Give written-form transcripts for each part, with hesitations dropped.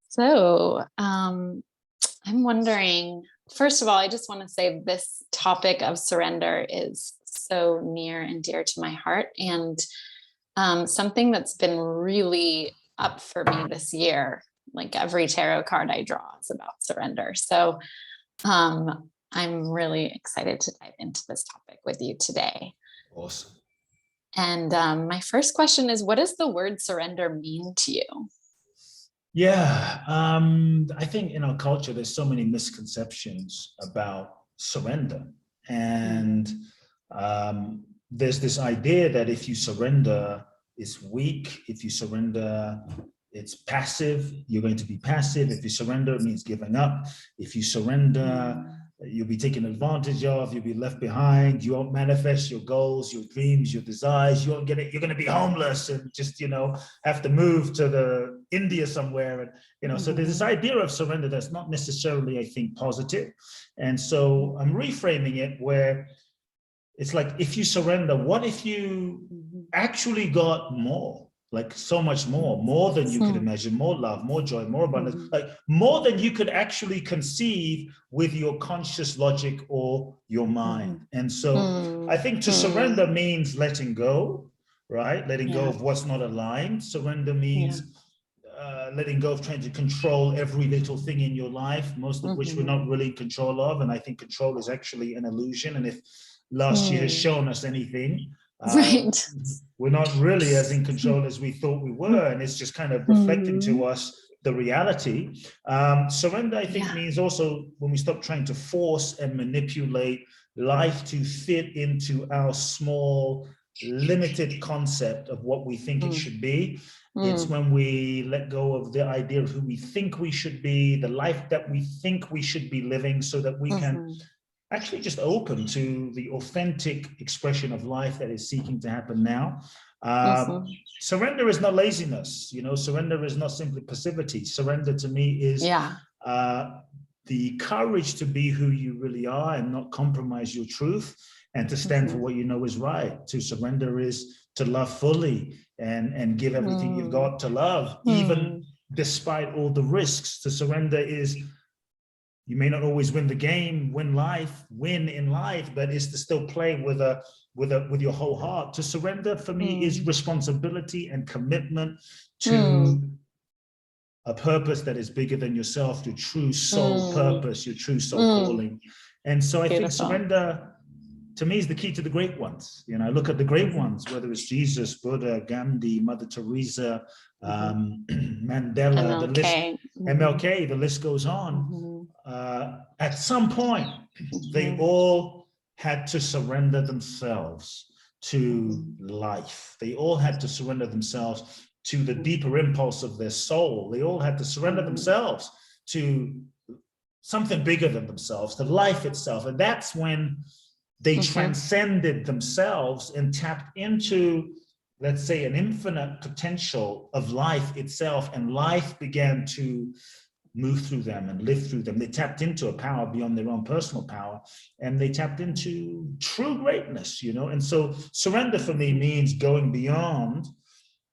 So, I'm wondering, first of all, I just want to say this topic of surrender is so near and dear to my heart, and something that's been really up for me this year. Like every tarot card I draw is about surrender. So, I'm really excited to dive into this topic with you today. Awesome. And my first question is, what does the word surrender mean to you? Yeah, I think in our culture, there's so many misconceptions about surrender. And there's this idea that if you surrender, it's weak. If you surrender, it's passive. You're going to be passive. If you surrender, it means giving up. If you surrender, you'll be taken advantage of. You'll be left behind. You won't manifest your goals, your dreams, your desires. You won't get it. You're going to be homeless and just, have to move to the India somewhere. And, so there's this idea of surrender that's not necessarily, I think, positive. And so I'm reframing it where it's like, if you surrender, what if you actually got more? Like so much more than you could imagine, more love, more joy, more abundance, like more than you could actually conceive with your conscious logic or your mind. And so I think to surrender means letting go, right? Letting go of what's not aligned. Surrender means letting go of trying to control every little thing in your life, most of which we're not really in control of. And I think control is actually an illusion. And if last year has shown us anything, Right. we're not really as in control as we thought we were, and it's just kind of reflecting to us the reality. Surrender, I think, means also when we stop trying to force and manipulate life to fit into our small, limited concept of what we think it should be. It's when we let go of the idea of who we think we should be, the life that we think we should be living, so that we can actually just open to the authentic expression of life that is seeking to happen now. Surrender is not laziness, surrender is not simply passivity. Surrender to me is the courage to be who you really are and not compromise your truth, and to stand for what you know is right. To surrender is to love fully and give everything you've got to love, even despite all the risks. To surrender is, you may not always win the game, win in life, but is to still play with your whole heart. To surrender for me is responsibility and commitment to a purpose that is bigger than yourself, your true soul purpose, your true soul calling. And so I think surrender to me is the key to the great ones. I look at the great ones, whether it's Jesus, Buddha, Gandhi, Mother Teresa, Mandela, the list, MLK, the list goes on. At some point, they all had to surrender themselves to life. They all had to surrender themselves to the deeper impulse of their soul. They all had to surrender themselves to something bigger than themselves, to life itself. And that's when they transcended themselves and tapped into, let's say, an infinite potential of life itself, and life began to move through them and live through them. They tapped into a power beyond their own personal power, and they tapped into true greatness, And so surrender for me means going beyond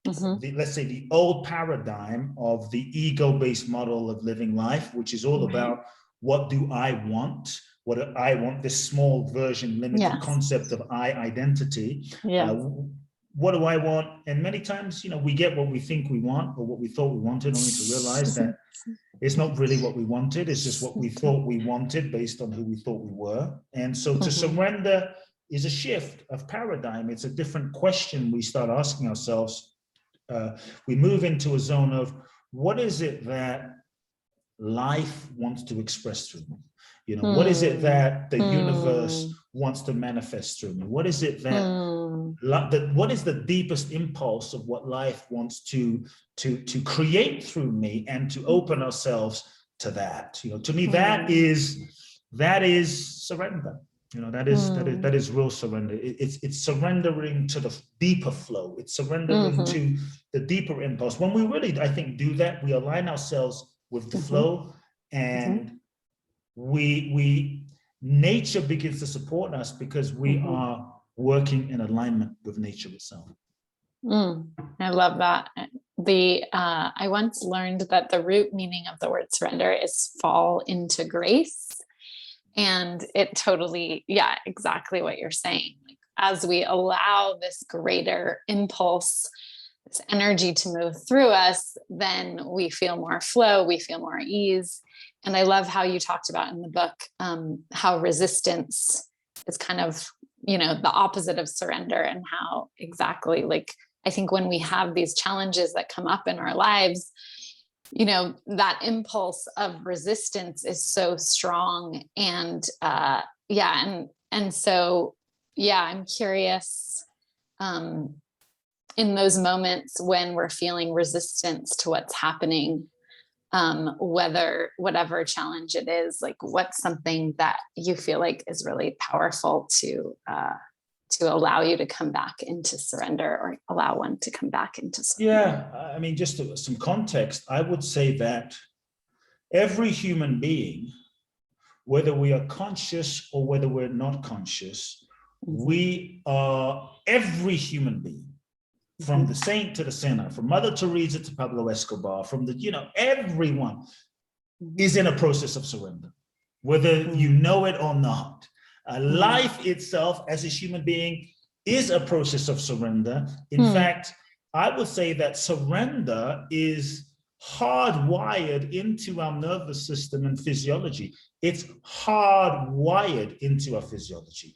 let's say the old paradigm of the ego-based model of living life, which is all about what do I want? What do I want? This small version, limited concept of I identity. What do I want? And many times, we get what we think we want, or what we thought we wanted, only to realize that it's not really what we wanted. It's just what we thought we wanted based on who we thought we were. And so to surrender is a shift of paradigm. It's a different question we start asking ourselves. We move into a zone of, what is it that life wants to express through me? What is it that the universe wants to manifest through me? What is it that what is the deepest impulse of what life wants to create through me, and to open ourselves to that? To me, that is surrender. That is real surrender. It's surrendering to the deeper flow. It's surrendering to the deeper impulse. When we really, I think, do that, we align ourselves with the flow, and nature begins to support us, because we are working in alignment with nature itself. I love that. I once learned that the root meaning of the word surrender is fall into grace. And it totally, yeah, exactly what you're saying. Like, as we allow this greater impulse, this energy to move through us, then we feel more flow, we feel more ease. And I love how you talked about in the book, how resistance is kind of, the opposite of surrender, and how exactly, like, I think when we have these challenges that come up in our lives, that impulse of resistance is so strong. And so, I'm curious, in those moments when we're feeling resistance to what's happening, whatever challenge it is, like, what's something that you feel like is really powerful to allow you to come back into surrender, or allow one to come back into surrender? Yeah, I mean, just some context, I would say that every human being, whether we are conscious or whether we're not conscious, we are, every human being, from the saint to the sinner, from Mother Teresa to Pablo Escobar, from everyone is in a process of surrender, whether you know it or not. Life itself as a human being is a process of surrender. In fact, I would say that surrender is hardwired into our nervous system and physiology. It's hardwired into our physiology.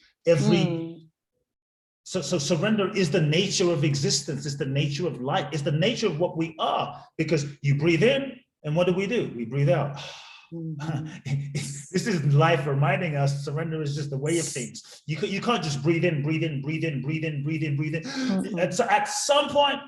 So surrender is the nature of existence. It's the nature of life. It's the nature of what we are, because you breathe in, and what do? We breathe out. This is life reminding us surrender is just the way of things. You can't just breathe in. And so at some point,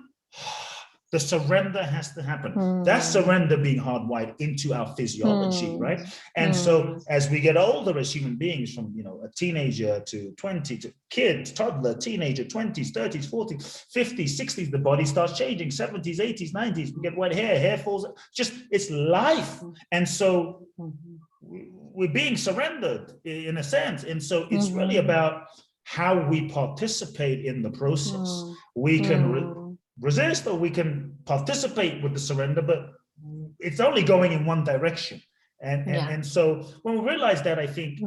the surrender has to happen. That's surrender being hardwired into our physiology, right? And so as we get older as human beings, from a teenager to 20 to kid, toddler, teenager, 20s, 30s, 40s, 50s, 60s, the body starts changing, 70s, 80s, 90s, we get white hair falls, it's life. And so we're being surrendered in a sense. And so it's really about how we participate in the process. We can resist, or we can participate with the surrender, but it's only going in one direction. And so when we realize that, I think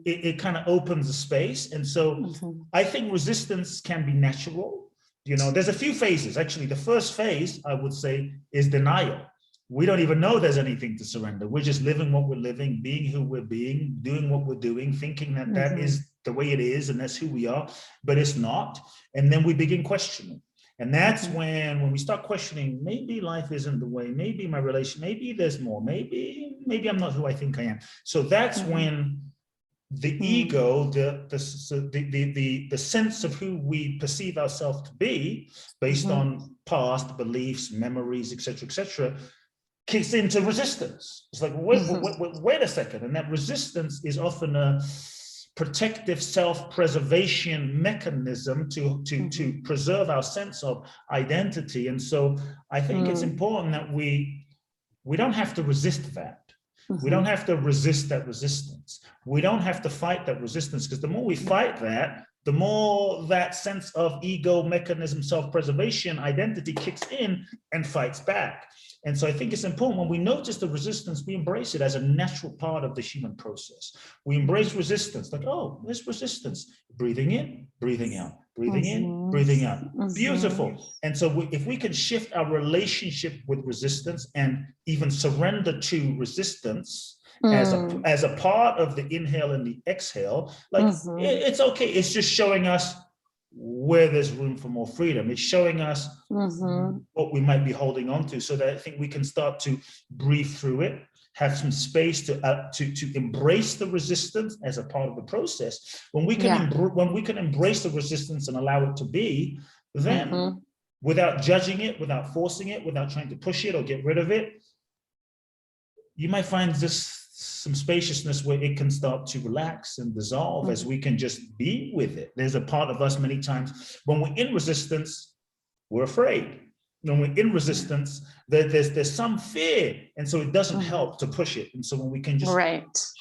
it kind of opens a space. And so I think resistance can be natural. There's a few phases. Actually, the first phase, I would say, is denial. We don't even know there's anything to surrender. We're just living what we're living, being who we're being, doing what we're doing, thinking that that is the way it is and that's who we are, but it's not. And then we begin questioning. And that's when we start questioning, maybe life isn't the way, maybe my relation, maybe there's more, maybe I'm not who I think I am. So that's when the ego, the sense of who we perceive ourselves to be, based on past beliefs, memories, etc., kicks into resistance. It's like, wait a second. And that resistance is often a protective self-preservation mechanism to preserve our sense of identity. And so I think it's important that we don't have to resist that. We don't have to resist that resistance. We don't have to fight that resistance, because the more we fight that, the more that sense of ego mechanism, self-preservation, identity kicks in and fights back. And so I think it's important, when we notice the resistance, we embrace it as a natural part of the human process. We embrace resistance, like, oh, there's resistance. Breathing in, breathing out, breathing in, breathing out. Beautiful. And so if we can shift our relationship with resistance and even surrender to resistance as a part of the inhale and the exhale, like it's okay. It's just showing us where there's room for more freedom. It's showing us what we might be holding on to, so that I think we can start to breathe through it, have some space to embrace the resistance as a part of the process. When we can embrace the resistance and allow it to be, then without judging it, without forcing it, without trying to push it or get rid of it, you might find just some spaciousness where it can start to relax and dissolve as we can just be with it. There's a part of us many times when we're in resistance, we're afraid. When we're in resistance, there's some fear, and so it doesn't help to push it. And so when we can just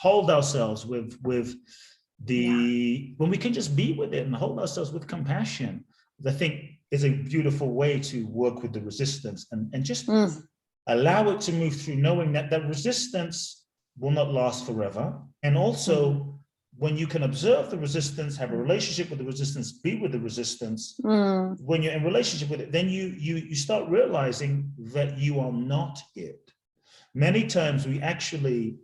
hold ourselves with when we can just be with it and hold ourselves with compassion, I think is a beautiful way to work with the resistance and just allow it to move through, knowing that that resistance will not last forever. And also, when you can observe the resistance, have a relationship with the resistance, be with the resistance, when you're in relationship with it, then you start realizing that you are not it. Many times we actually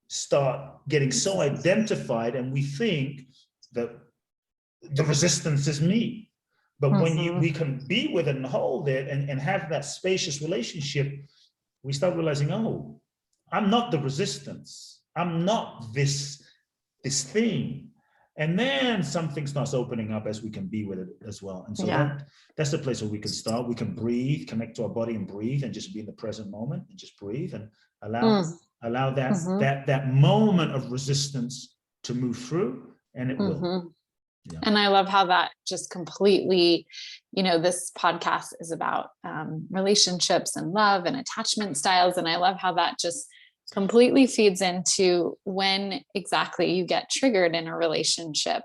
start getting so identified and we think that the resistance is me. But when we can be with it and hold it and have that spacious relationship, we start realizing, oh, I'm not the resistance. I'm not this thing. And then something starts opening up as we can be with it as well. And so that's the place where we can start. We can breathe, connect to our body and breathe and just be in the present moment and just breathe and allow that moment of resistance to move through, and it will. Yeah. And I love how that just completely, this podcast is about relationships and love and attachment styles. And I love how that just completely feeds into when exactly you get triggered in a relationship.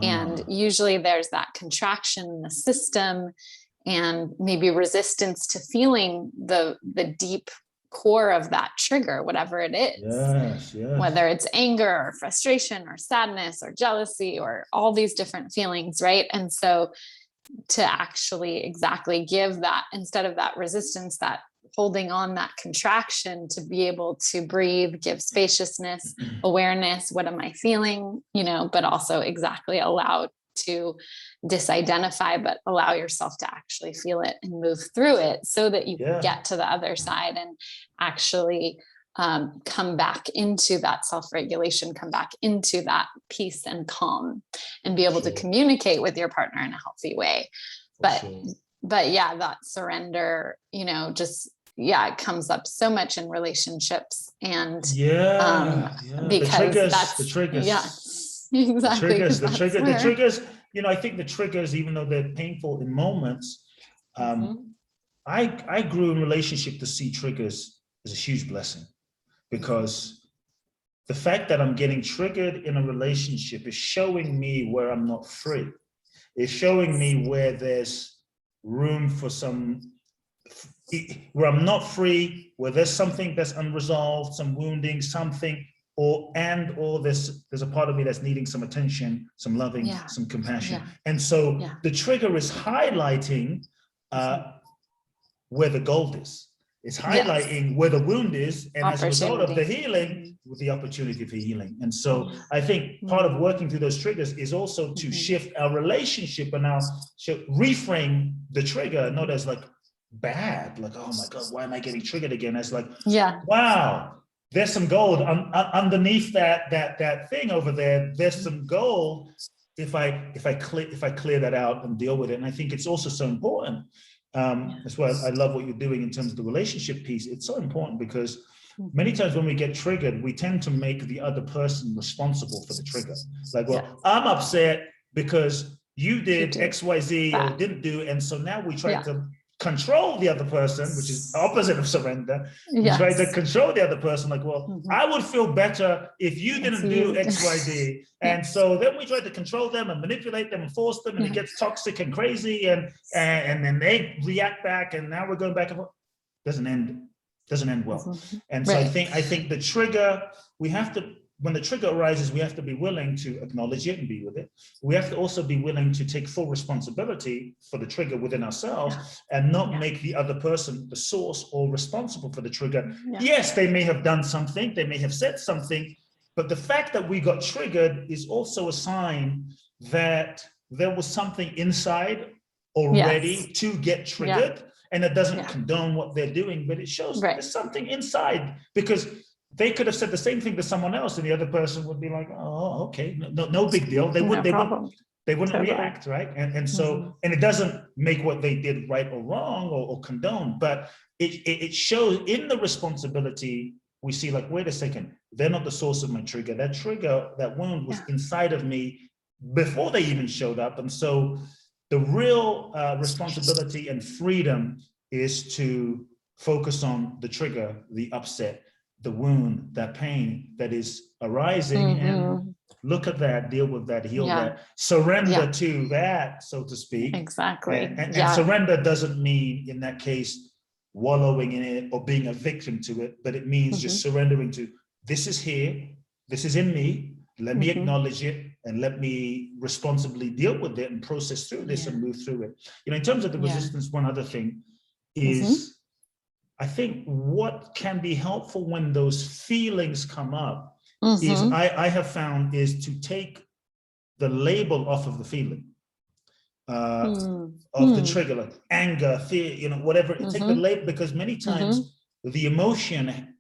And usually there's that contraction in the system and maybe resistance to feeling the deep core of that trigger, whatever it is. Yes. Whether it's anger or frustration or sadness or jealousy or all these different feelings, right? And so to actually exactly give that, instead of that resistance, that holding on, that contraction, to be able to breathe, give spaciousness, awareness, what am I feeling, but also exactly allow to disidentify, but allow yourself to actually feel it and move through it so that you can get to the other side and actually come back into that self-regulation, come back into that peace and calm and be able to communicate with your partner in a healthy way. But yeah, that surrender, it comes up so much in relationships and because the triggers. Exactly. The triggers, I think the triggers, even though they're painful in moments, I grew in relationship to see triggers as a huge blessing, because the fact that I'm getting triggered in a relationship is showing me where I'm not free. It's showing me where there's room for where I'm not free, where there's something that's unresolved, some wounding, something, or there's a part of me that's needing some attention, some loving, some compassion. And so the trigger is highlighting where the gold is. It's highlighting where the wound is, and as a result of the healing, with the opportunity for healing. And so I think part of working through those triggers is also to shift our relationship and now reframe the trigger, not as like bad, like, oh my God, why am I getting triggered again? As like, wow, there's some gold underneath that thing over there. There's some gold if I clear that out and deal with it. And I think it's also so important. That's why I love what you're doing in terms of the relationship piece. It's so important because many times when we get triggered, we tend to make the other person responsible for the trigger. Like, well, I'm upset because you did X, Y, Z or didn't do. And so now we try to control the other person, which is opposite of surrender. We try to control the other person, like, well, I would feel better if you didn't do X, Y, Z. And so then we try to control them and manipulate them and force them, and it gets toxic and crazy, and then they react back, and now we're going back and forth. Doesn't end well. And so I think the trigger, when the trigger arises, we have to be willing to acknowledge it and be with it. We have to also be willing to take full responsibility for the trigger within ourselves and not make the other person the source or responsible for the trigger. Yes, they may have done something, they may have said something, but the fact that we got triggered is also a sign that there was something inside already to get triggered. And it doesn't condone what they're doing, but it shows there's something inside, because they could have said the same thing to someone else, and the other person would be like, "Oh, okay, no big deal." They wouldn't react, right? And so, and it doesn't make what they did right or wrong or condone, but it shows in the responsibility. We see, like, wait a second, they're not the source of my trigger. That wound was inside of me before they even showed up, and so the real responsibility and freedom is to focus on the trigger, the upset, the wound, that pain that is arising, and look at that, deal with that, heal that, surrender to that, so to speak. Exactly. And surrender doesn't mean, in that case, wallowing in it or being a victim to it, but it means just surrendering to, this is here, this is in me, let me acknowledge it, and let me responsibly deal with it and process through this and move through it. You know, in terms of the resistance, one other thing is, I think what can be helpful when those feelings come up is, I have found, is to take the label off of the feeling, of the trigger, like anger, fear, you know, whatever. Take the label, because many times the emotion,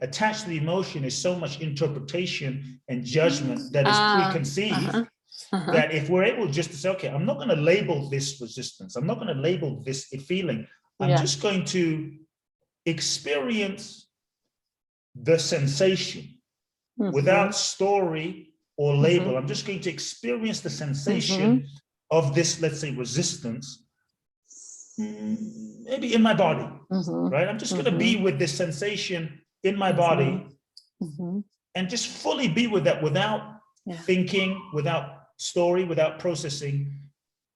attached to the emotion, is so much interpretation and judgment that is preconceived, that if we're able just to say, okay, I'm not going to label this resistance, I'm not going to label this feeling, I'm just going to experience the sensation without story or label. I'm just going to experience the sensation of this, let's say, resistance, maybe in my body, right? I'm just going to be with this sensation in my body and just fully be with that, without thinking, without story, without processing.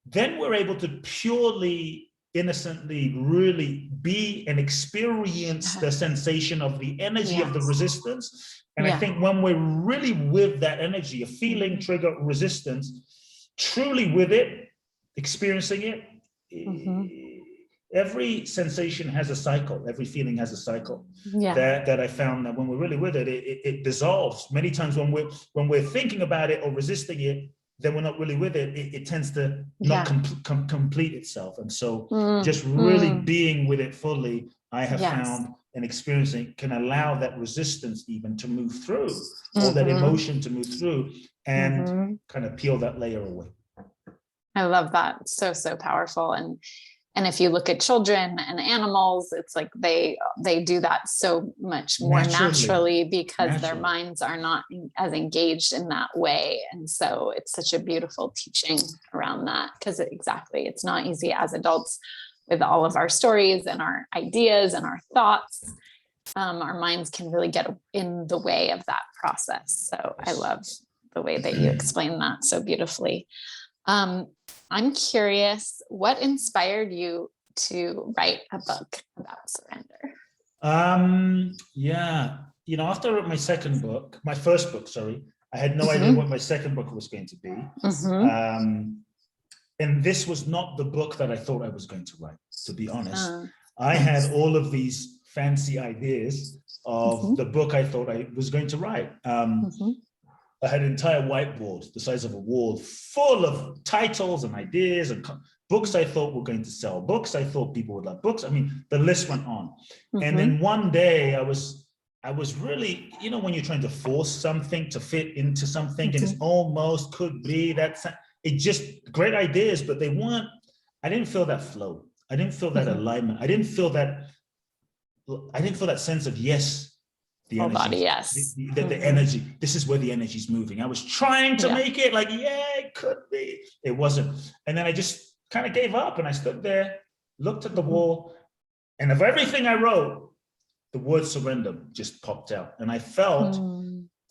Then we're able to purely, innocently, really be and experience the sensation of the energy of the resistance. And I think when we're really with that energy, a feeling, trigger, resistance, truly with it, experiencing it, every sensation has a cycle, every feeling has a cycle. That I found that when we're really with it, it dissolves. Many times when we're thinking about it or resisting it, then we're not really with it. It tends to not complete itself. And so just really being with it fully, I have found, and experiencing, can allow that resistance even to move through, or that emotion to move through, and kind of peel that layer away. I love that. So powerful. And if you look at children and animals, it's like they do that so much more naturally because their minds are not as engaged in that way. And so it's such a beautiful teaching around that, because it's not easy as adults with all of our stories and our ideas and our thoughts. Our minds can really get in the way of that process. So I love the way that you explain that so beautifully. I'm curious, what inspired you to write a book about surrender? You know, after I wrote my first book, I had no idea what my second book was going to be. And this was not the book that I thought I was going to write, to be honest. I had all of these fancy ideas of the book I thought I was going to write. I had an entire whiteboard the size of a wall full of titles and ideas and books I thought were going to sell, books I thought people would love, books. I mean, the list went on. And then one day I was really, you know, when you're trying to force something to fit into something, and it's almost could be it just great ideas, but I didn't feel that flow. I didn't feel that alignment. I didn't feel that sense of the energy, body, the energy. This is where the energy is moving. I was trying to make it like, it could be. It wasn't. And then I just kind of gave up, and I stood there, looked at the wall, and of everything I wrote, the word surrender just popped out. And I felt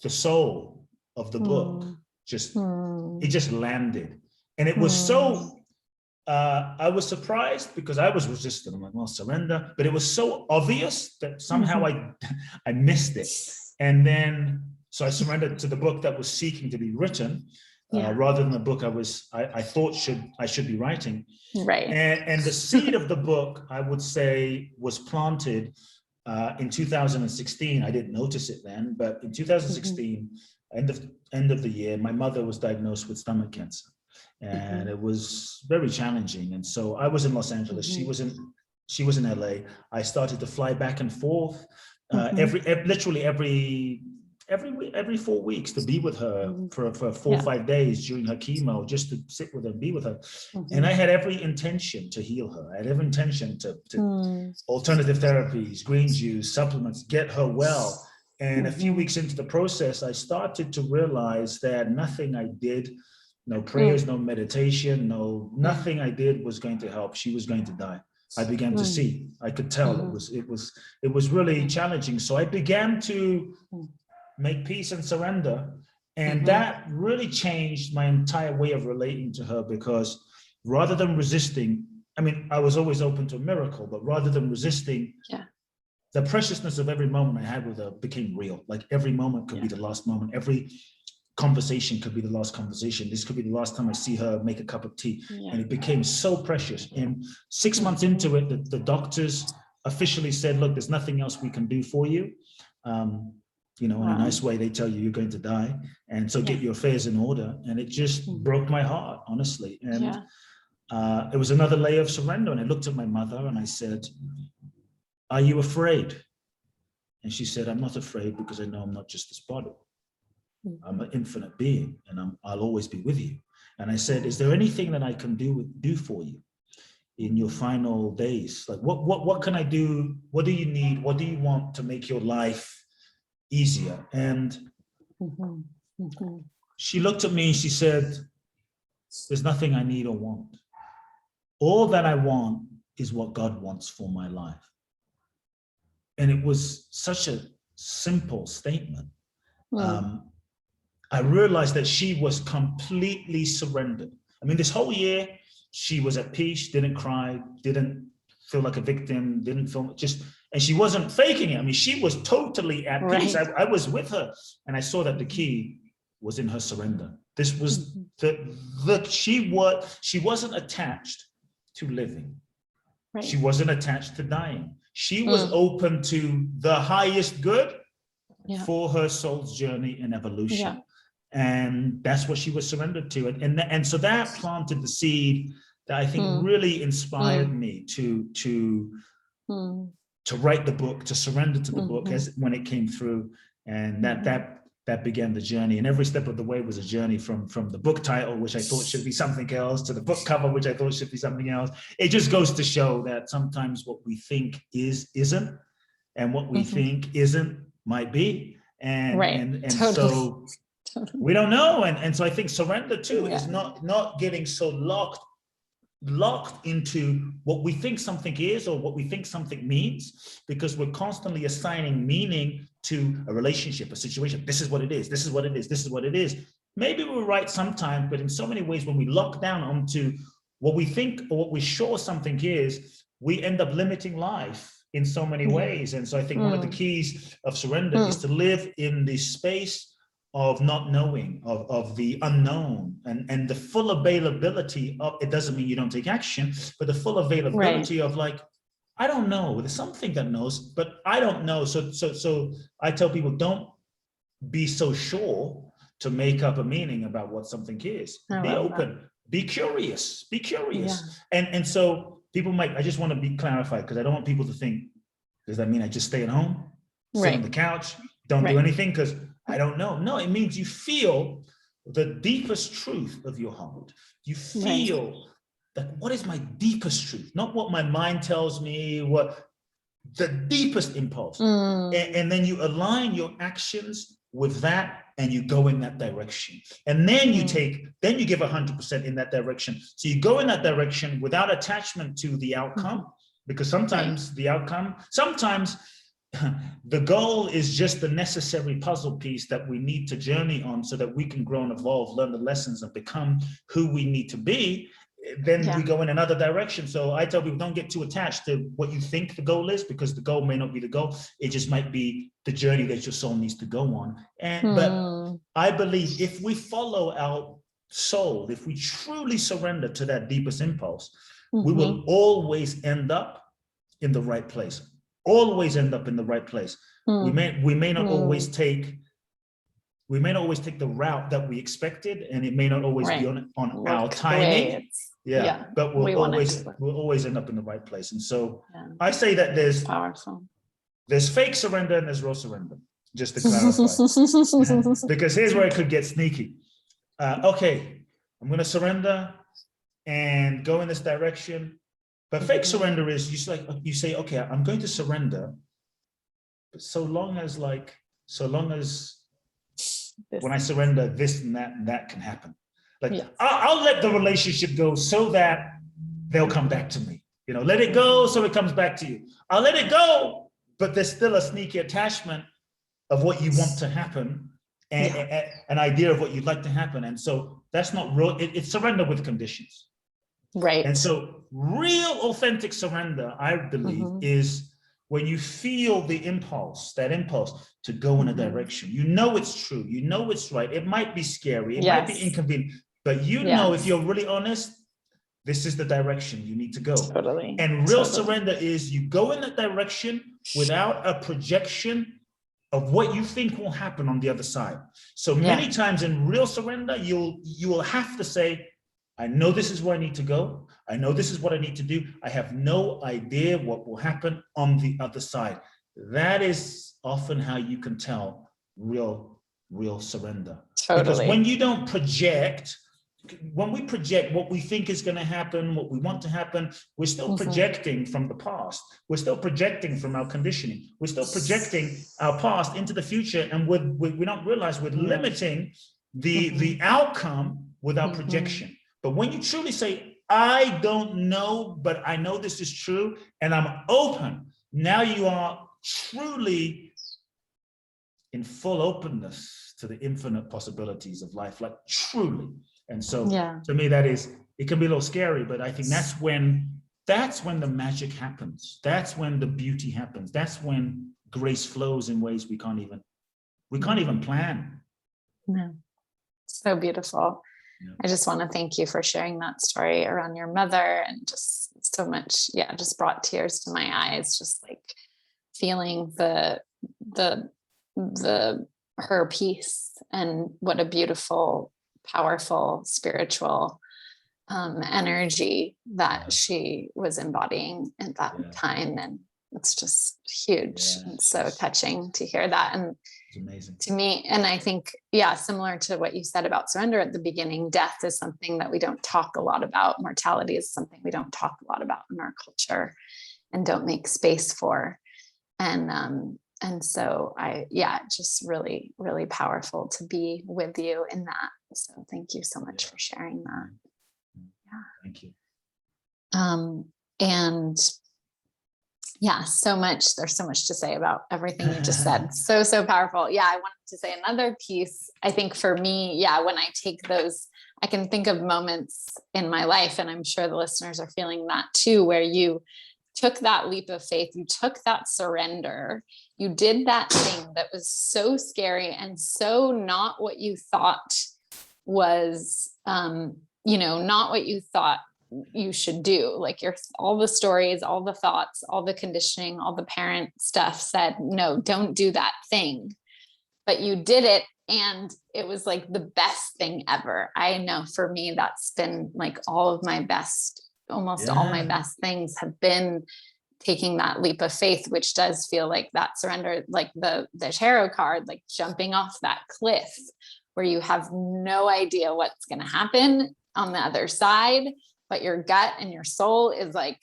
the soul of the book it just landed. And it was so, I was surprised because I was resistant. I'm like, well, surrender. But it was so obvious that somehow I missed it. And then, so I surrendered to the book that was seeking to be written, rather than the book I thought I should be writing. Right. And the seed of the book, I would say, was planted in 2016. I didn't notice it then, but in 2016, end of the year, my mother was diagnosed with stomach cancer. And it was very challenging. And so I was in Los Angeles. She was in LA. I started to fly back and forth literally every 4 weeks to be with her for 4 or 5 days during her chemo, just to sit with her and be with her. And I had every intention to heal her. I had every intention to alternative therapies, green juice, supplements, get her well. And a few weeks into the process, I started to realize that nothing I did, no prayers, no meditation, nothing I did was going to help. She was going to die. I began to see. I could tell it was really challenging. So I began to make peace and surrender. And that really changed my entire way of relating to her, because rather than resisting, I mean, I was always open to a miracle, but rather than resisting, the preciousness of every moment I had with her became real. Like every moment could be the last moment. Every conversation could be the last conversation. This could be the last time I see her make a cup of tea. And it became so precious. And 6 months into it, the doctors officially said, look, there's nothing else we can do for you. You know, in a nice way, they tell you you're going to die. And so get your affairs in order. And it just broke my heart, honestly. And it was another layer of surrender. And I looked at my mother and I said, are you afraid? And she said, I'm not afraid, because I know I'm not just this body. I'm an infinite being, and I'll always be with you. And I said, is there anything that I can do for you in your final days? Like, what can I do? What do you need? What do you want to make your life easier? And she looked at me and she said, there's nothing I need or want. All that I want is what God wants for my life. And it was such a simple statement. I realized that she was completely surrendered. I mean, this whole year, she was at peace, didn't cry, didn't feel like a victim, didn't feel and she wasn't faking it. I mean, she was totally at peace. I was with her, and I saw that the key was in her surrender. This was she wasn't attached to living. She wasn't attached to dying. She was open to the highest good for her soul's journey and evolution. And that's what she was surrendered to. And so that planted the seed that I think really inspired me to write the book, to surrender to the book when it came through. And that began the journey. And every step of the way was a journey from the book title, which I thought should be something else, to the book cover, which I thought should be something else. It just goes to show that sometimes what we think isn't, and what we think isn't might be. And so we don't know. And so I think surrender too is not getting so locked into what we think something is or what we think something means, because we're constantly assigning meaning to a relationship, a situation. This is what it is. This is what it is. This is what it is. Maybe we're right sometimes, but in so many ways, when we lock down onto what we think or what we're sure something is, we end up limiting life in so many ways. And so I think one of the keys of surrender is to live in the space of not knowing, of the unknown, and the full availability of, it doesn't mean you don't take action, but the full availability of like, I don't know, there's something that knows, but I don't know. So I tell people, don't be so sure to make up a meaning about what something is. Be open, be curious. And so people might, I just want to be clarified, because I don't want people to think, does that mean I just stay at home, sit on the couch, don't do anything? Because I don't know. No, it means you feel the deepest truth of your heart. You feel that, what is my deepest truth? Not what my mind tells me, what the deepest impulse. And then you align your actions with that, and you go in that direction. And then you give 100% in that direction. So you go in that direction without attachment to the outcome, because sometimes sometimes the goal is just the necessary puzzle piece that we need to journey on so that we can grow and evolve, learn the lessons, and become who we need to be. Then we go in another direction. So I tell people, don't get too attached to what you think the goal is, because the goal may not be the goal. It just might be the journey that your soul needs to go on. But I believe if we follow our soul, if we truly surrender to that deepest impulse, we will always end up in the right place. Always end up in the right place. We may not always take the route that we expected, and it may not always be on our timing. But we'll always end up in the right place. And so I say that there's fake surrender and there's real surrender, just to clarify. Because here's where it could get sneaky. Okay, I'm going to surrender and go in this direction. But fake surrender is you say, okay, I'm going to surrender, but so long as when I surrender, this and that can happen. Like I'll let the relationship go so that they'll come back to me. You know, let it go so it comes back to you. I'll let it go, but there's still a sneaky attachment of what you want to happen and an idea of what you'd like to happen. And so that's not real. It's surrender with conditions. Right. And so real authentic surrender, I believe, is when you feel the impulse, that impulse to go in a direction. You know it's true. You know it's right. It might be scary. It might be inconvenient. But you know, if you're really honest, this is the direction you need to go. Totally. And real surrender is you go in that direction without a projection of what you think will happen on the other side. So many times in real surrender, you will have to say, I know this is where I need to go. I know this is what I need to do. I have no idea what will happen on the other side. That is often how you can tell real surrender. Totally. Because when you don't project, when we project what we think is going to happen, what we want to happen, we're still projecting from the past. We're still projecting from our conditioning. We're still projecting our past into the future, and we don't realize we're limiting the outcome with our projection. But when you truly say, I don't know, but I know this is true, and I'm open, now you are truly in full openness to the infinite possibilities of life, like truly. And so to me, that is, it can be a little scary, but I think that's when the magic happens. That's when the beauty happens. That's when grace flows in ways we can't even plan. No. So beautiful. Yeah. I just want to thank you for sharing that story around your mother, and just so much, just brought tears to my eyes, just like feeling her peace, and what a beautiful, powerful, spiritual energy that she was embodying at that time. And it's just huge. And so touching to hear that. And it's amazing to me. And I think, similar to what you said about surrender at the beginning, death is something that we don't talk a lot about. Mortality is something we don't talk a lot about in our culture and don't make space for. And so just really, really powerful to be with you in that. So thank you so much for sharing that. Thank you. And so much, there's so much to say about everything you just said. So powerful. I wanted to say another piece. I think for me, when I take those, I can think of moments in my life, and I'm sure the listeners are feeling that too, where you took that leap of faith, you took that surrender, you did that thing that was so scary and so not what you thought was, not what you thought you should do. Like all the stories, all the thoughts, all the conditioning, all the parent stuff said, no, don't do that thing. But you did it, and it was like the best thing ever. I know for me, that's been like all my best things have been taking that leap of faith, which does feel like that surrender, like the tarot card, like jumping off that cliff where you have no idea what's going to happen on the other side, but your gut and your soul is like,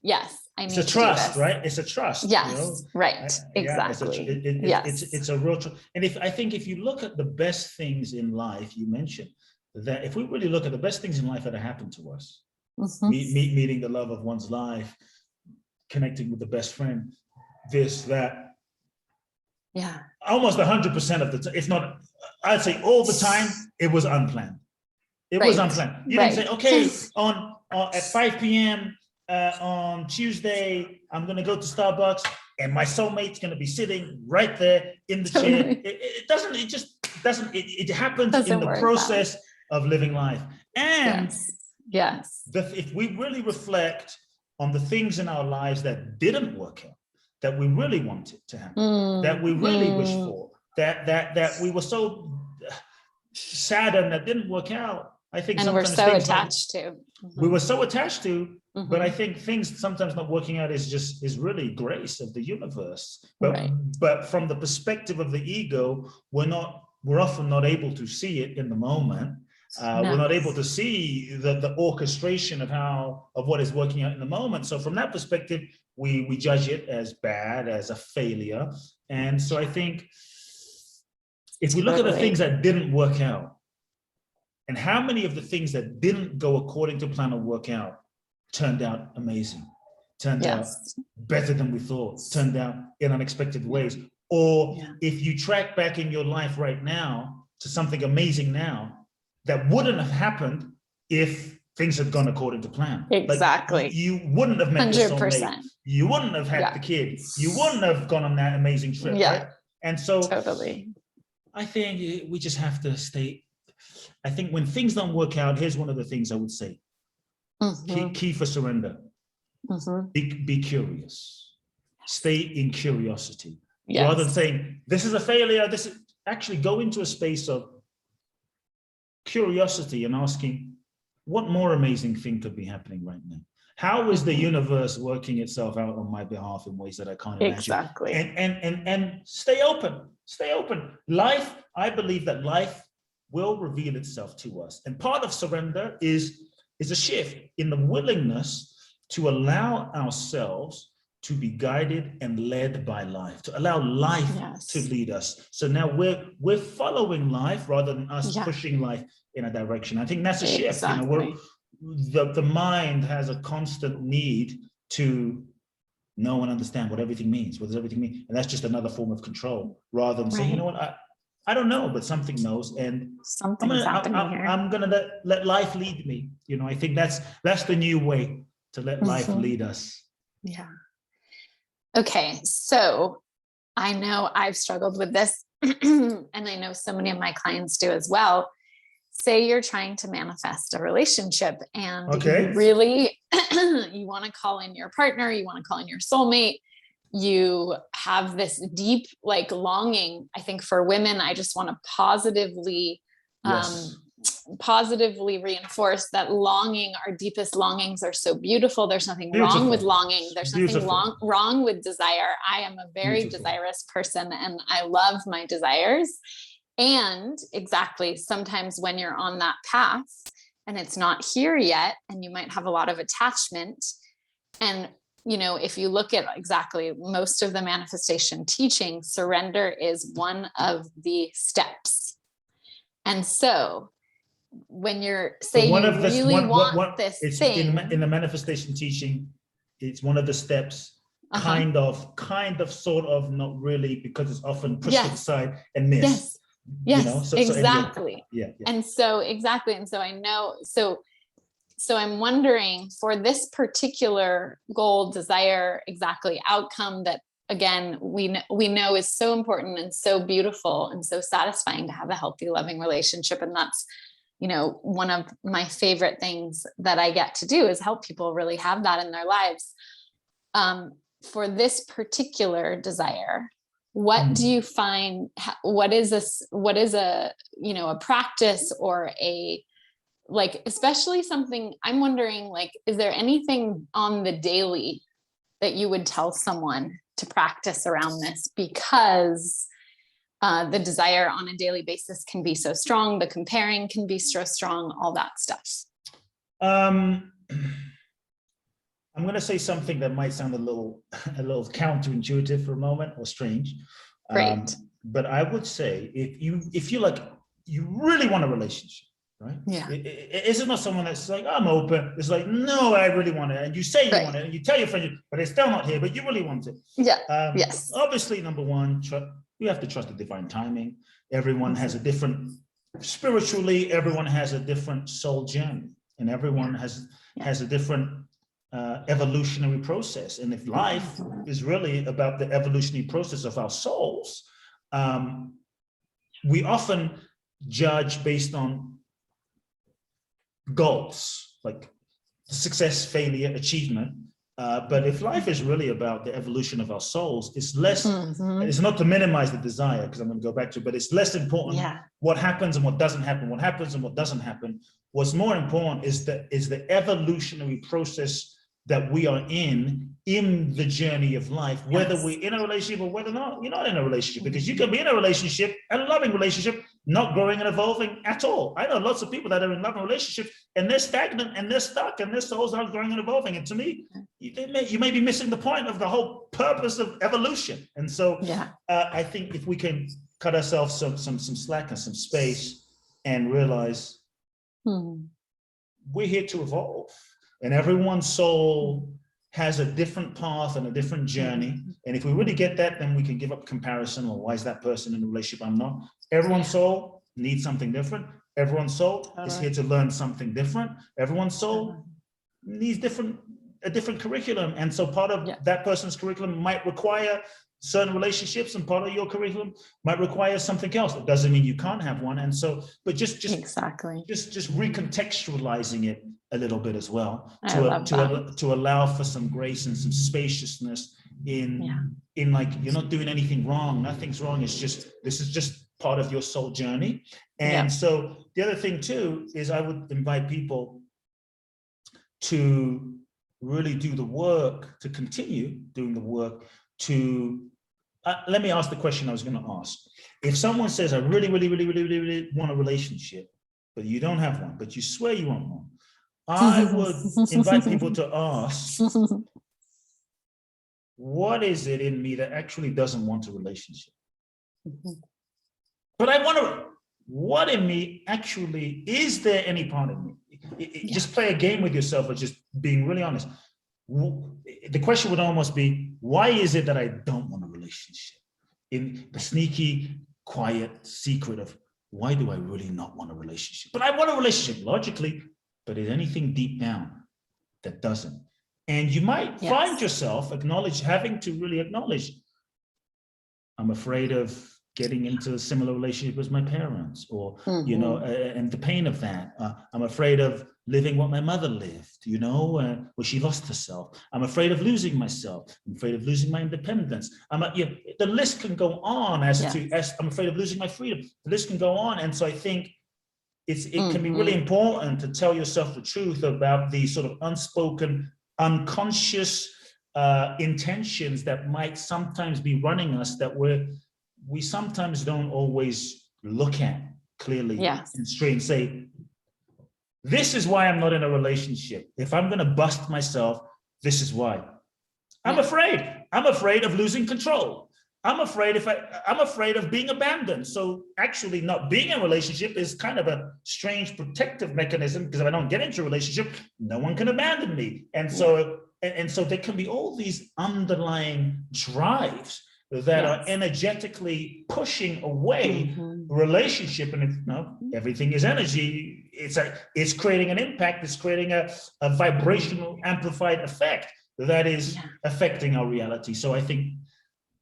yes, I need to do this. It's a trust, right? It's a trust. Yes, right. Exactly. It's a real trust. And if you look at the best things in life, you mentioned that if we really look at the best things in life that have happened to us, meeting the love of one's life, connecting with the best friend, that. Yeah. Almost 100% of the time, if not, I'd say all the time, it was unplanned. It was unplanned. You didn't say, okay, on at 5 p.m. On Tuesday, I'm going to go to Starbucks, and my soulmate's going to be sitting right there in the chair. It happens in the process of living life. And if we really reflect on the things in our lives that didn't work out, that we really wanted to happen, that we really wished for, that we were so saddened that didn't work out. I think and sometimes we're so attached to. We were so attached to, but I think things sometimes not working out is really grace of the universe. But from the perspective of the ego, we're often not able to see it in the moment. We're not able to see the orchestration of what is working out in the moment. So from that perspective, we judge it as bad, as a failure. And so I think if we look at the things that didn't work out, and how many of the things that didn't go according to plan or work out turned out amazing, turned out Yes. better than we thought, turned out in unexpected ways. Or if you track back in your life right now to something amazing now that wouldn't have happened if things had gone according to plan. Exactly. Like you wouldn't have met your soulmate. You wouldn't have had the kid. You wouldn't have gone on that amazing trip, right? And so totally. I think we just have to stay. I think when things don't work out, here's one of the things I would say. Key for surrender. Be curious. Stay in curiosity. Rather than saying, this is a failure, this is actually go into a space of curiosity and asking, what more amazing thing could be happening right now? How is the universe working itself out on my behalf in ways that I can't imagine? Exactly. And stay open, stay open. Life, I believe that life will reveal itself to us. And part of surrender is a shift in the willingness to allow ourselves to be guided and led by life, to allow life to lead us. So now we're following life rather than us pushing life in a direction. I think that's a shift. You know, the mind has a constant need to know and understand what everything means. What does everything mean? And that's just another form of control, rather than saying, you know what, I don't know, but something knows, and I'm gonna let life lead me. You know, I think that's the new way to let life lead us. Yeah. Okay, so I know I've struggled with this, and I know so many of my clients do as well. Say you're trying to manifest a relationship, and you really, you want to call in your partner, you want to call in your soulmate, you have this deep like longing. I think for women, I just want to positively reinforce that longing, our deepest longings are so beautiful. There's nothing wrong with longing. There's nothing wrong with desire. I am a very desirous person, and I love my desires. And exactly, sometimes when you're on that path and it's not here yet, and you might have a lot of attachment, and you know, if you look at exactly most of the manifestation teaching, surrender is one of the steps. And so when you're saying this thing in the manifestation teaching, it's one of the steps, kind of, sort of, not really, because it's often pushed to the side and missed. Yes, you know? exactly. And so exactly. And so I know, so I'm wondering, for this particular goal, desire, exactly outcome that, again, we know is so important and so beautiful and so satisfying to have a healthy, loving relationship. And that's, you know, one of my favorite things that I get to do is help people really have that in their lives. For this particular desire, what do you find, what is a, you know, a practice or a, like, especially something I'm wondering, like, is there anything on the daily that you would tell someone to practice around this? Because the desire on a daily basis can be so strong, the comparing can be so strong, all that stuff. I'm going to say something that might sound a little counterintuitive for a moment, or strange. Great. But I would say, if you like, you really want a relationship, right? Yeah. It's not someone that's like, I'm open. It's like, no, I really want it. And you say you want it, and you tell your friend, but it's still not here, but you really want it. Yeah. Obviously, number one, you have to trust the divine timing. Everyone has a different, spiritually, everyone has a different soul journey, and everyone has a different evolutionary process. And if life is really about the evolutionary process of our souls, we often judge based on goals, like success, failure, achievement. But if life is really about the evolution of our souls, it's less, it's not to minimize the desire, because I'm going to go back to it, but it's less important what happens and what doesn't happen, what happens and what doesn't happen. What's more important is the evolutionary process that we are in the journey of life, whether we're in a relationship or whether not, you're not in a relationship, because you can be in a relationship, a loving relationship, not growing and evolving at all. I know lots of people that are in loving relationships and they're stagnant and they're stuck and their souls aren't growing and evolving. And to me, you may be missing the point of the whole purpose of evolution. And so I think if we can cut ourselves some slack and some space and realize we're here to evolve. and everyone's soul has a different path and a different journey. And if we really get that, then we can give up comparison, or why is that person in a relationship, I'm not. Everyone's soul needs something different. Everyone's soul is here to learn something different. Everyone's soul needs a different curriculum. And so part of that person's curriculum might require certain relationships, and part of your curriculum might require something else. It doesn't mean you can't have one. And so, but just recontextualizing it a little bit as well, to allow for some grace and some spaciousness in like, you're not doing anything wrong, nothing's wrong. It's just, this is just part of your soul journey. And so the other thing too is I would invite people to really do the work, to continue doing the work, to let me ask the question I was going to ask. If someone says, I really want a relationship, but you don't have one, but you swear you want one, I would invite people to ask, what is it in me that actually doesn't want a relationship? But I want to, what in me actually, is there any part of me? Just play a game with yourself, or just being really honest. The question would almost be, why is it that I don't want a relationship? In the sneaky, quiet secret of, why do I really not want a relationship? But I want a relationship logically, but is anything deep down that doesn't? And you might find yourself having to really acknowledge, I'm afraid of getting into a similar relationship as my parents, or, you know, and the pain of that. I'm afraid of living what my mother lived, you know, where she lost herself. I'm afraid of losing myself. I'm afraid of losing my independence. The list can go on as I'm afraid of losing my freedom. The list can go on. And so I think it can be really important to tell yourself the truth about the sort of unspoken, unconscious intentions that might sometimes be running us, that we sometimes don't always look at clearly and straight and say, this is why I'm not in a relationship. If I'm going to bust myself, this is why. I'm afraid. I'm afraid of losing control. I'm afraid of being abandoned. So actually not being in a relationship is kind of a strange protective mechanism, because if I don't get into a relationship, no one can abandon me. And so there can be all these underlying drives that are energetically pushing away relationship. And everything is energy. It's creating an impact. It's creating a vibrational amplified effect that is affecting our reality. So I think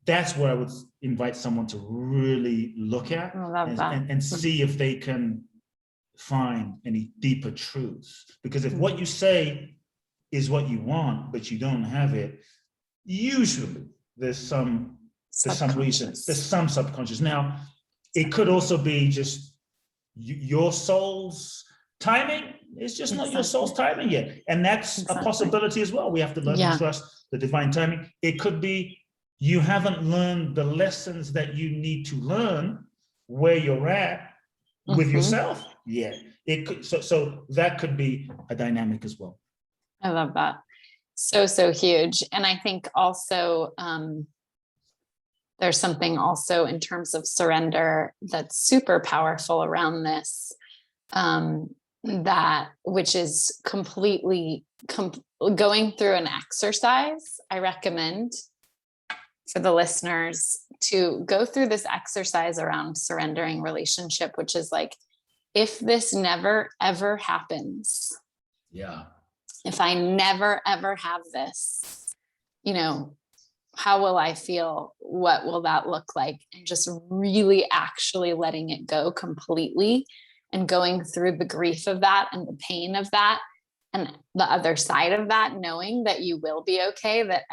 that's where I would invite someone to really look at and see if they can find any deeper truths. Because if what you say is what you want, but you don't have it, usually there's some reason, there's some subconscious. Now, it could also be just your soul's timing. It's just not your soul's timing yet. And that's a possibility as well. We have to learn to trust the divine timing. It could be you haven't learned the lessons that you need to learn where you're at with yourself yet. It could, so that could be a dynamic as well. I love that. So huge. And I think also, there's something also in terms of surrender that's super powerful around this, which is completely going through an exercise. I recommend for the listeners to go through this exercise around surrendering relationship, which is like, if this never, ever happens, if I never, ever have this, you know, how will I feel? What will that look like? And just really actually letting it go completely and going through the grief of that and the pain of that and the other side of that, knowing that you will be okay, that